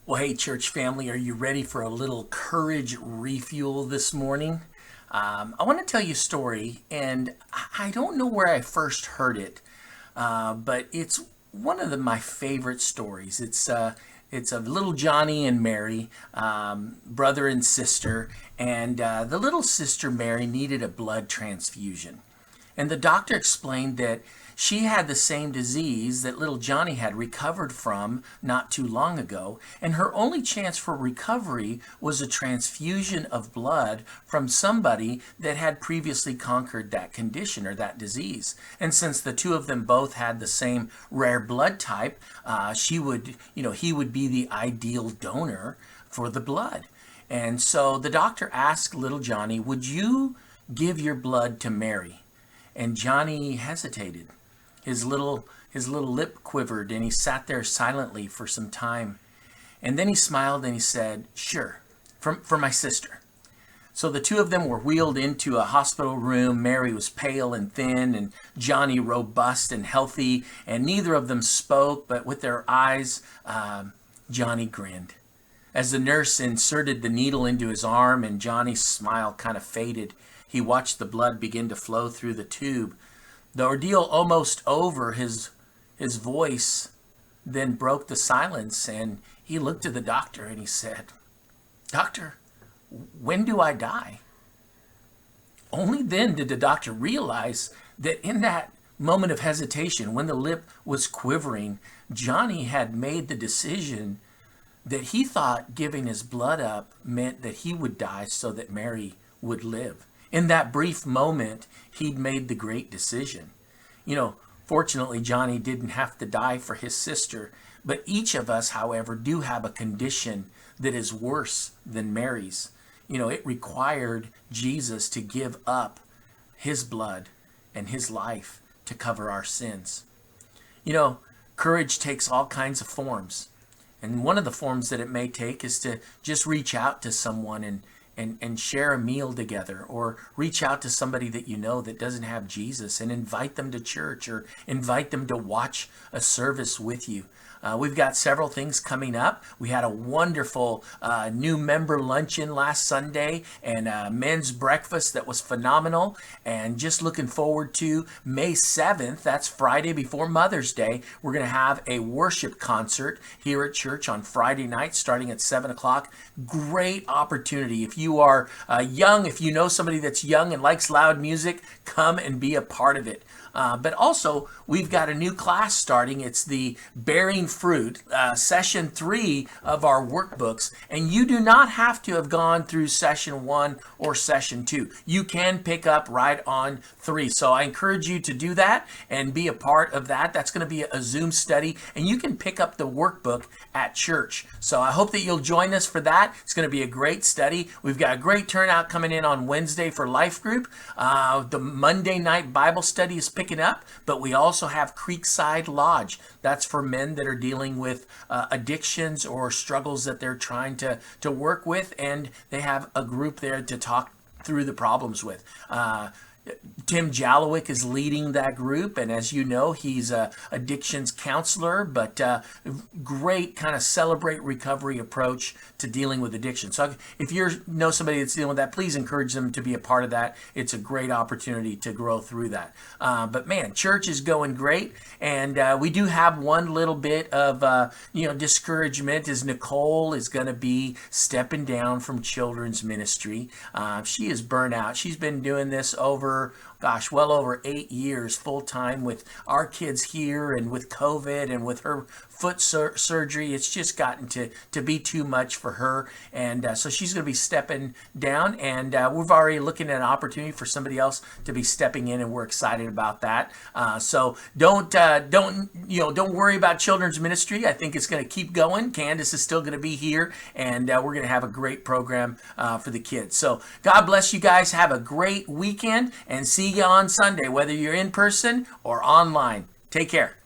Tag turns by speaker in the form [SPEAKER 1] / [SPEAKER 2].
[SPEAKER 1] Well, hey, church family, are you ready for a little courage refuel this morning? I want to tell you a story, and I don't know where I first heard it, but it's one of my favorite stories. It's of little Johnny and Mary, brother and sister, and the little sister Mary needed a blood transfusion. And the doctor explained that she had the same disease that little Johnny had recovered from not too long ago, and her only chance for recovery was a transfusion of blood from somebody that had previously conquered that condition or that disease. And since the two of them both had the same rare blood type, he would be the ideal donor for the blood. And so the doctor asked little Johnny, "Would you give your blood to Mary?" And Johnny hesitated. His little lip quivered, and he sat there silently for some time. And then he smiled and he said, "Sure, for my sister." So the two of them were wheeled into a hospital room. Mary was pale and thin, and Johnny robust and healthy, and neither of them spoke, but with their eyes, Johnny grinned. As the nurse inserted the needle into his arm and Johnny's smile kind of faded, he watched the blood begin to flow through the tube. The ordeal almost over, his voice then broke the silence, and he looked to the doctor and he said, "Doctor, when do I die?" Only then did the doctor realize that in that moment of hesitation, when the lip was quivering, Johnny had made the decision that he thought giving his blood up meant that he would die so that Mary would live. In that brief moment, he'd made the great decision. Fortunately, Johnny didn't have to die for his sister, but each of us, however, do have a condition that is worse than Mary's. It required Jesus to give up his blood and his life to cover our sins. Courage takes all kinds of forms. And one of the forms that it may take is to just reach out to someone and share a meal together, or reach out to somebody that you know that doesn't have Jesus and invite them to church, or invite them to watch a service with you. We've got several things coming up. We had a wonderful new member luncheon last Sunday and a men's breakfast that was phenomenal. And just looking forward to May 7th, that's Friday before Mother's Day. We're going to have a worship concert here at church on Friday night starting at 7 o'clock. Great opportunity. If you are young, if you know somebody that's young and likes loud music, come and be a part of it. But also, we've got a new class starting. It's the Bearing Fruit, session 3 of our workbooks. And you do not have to have gone through session 1 or session 2. You can pick up right on 3. So I encourage you to do that and be a part of that. That's going to be a Zoom study, and you can pick up the workbook at church. So I hope that you'll join us for that. It's going to be a great study. We've got a great turnout coming in on Wednesday for Life Group. The Monday night Bible study is picking up, but we also have Creekside Lodge. That's for men that are dealing with addictions or struggles that they're trying to work with, and they have a group there to talk through the problems with. Tim Jalowick is leading that group, and as you know, he's a addictions counselor, but great kind of celebrate recovery approach to dealing with addiction. So if you know somebody that's dealing with that, please encourage them to be a part of that. It's a great opportunity to grow through that. But man, church is going great, and we do have one little bit of discouragement, as Nicole is going to be stepping down from children's ministry. She is burnt out. She's been doing this well over 8 years full time with our kids here, and with COVID and with her foot surgery. It's just gotten to be too much for her, and so she's going to be stepping down, and we've already looking at an opportunity for somebody else to be stepping in, and we're excited about that. So don't worry about children's ministry. I think it's going to keep going. Candace is still going to be here, and we're going to have a great program for the kids. So God bless you guys. Have a great weekend, and see you on Sunday, whether you're in person or online. Take care.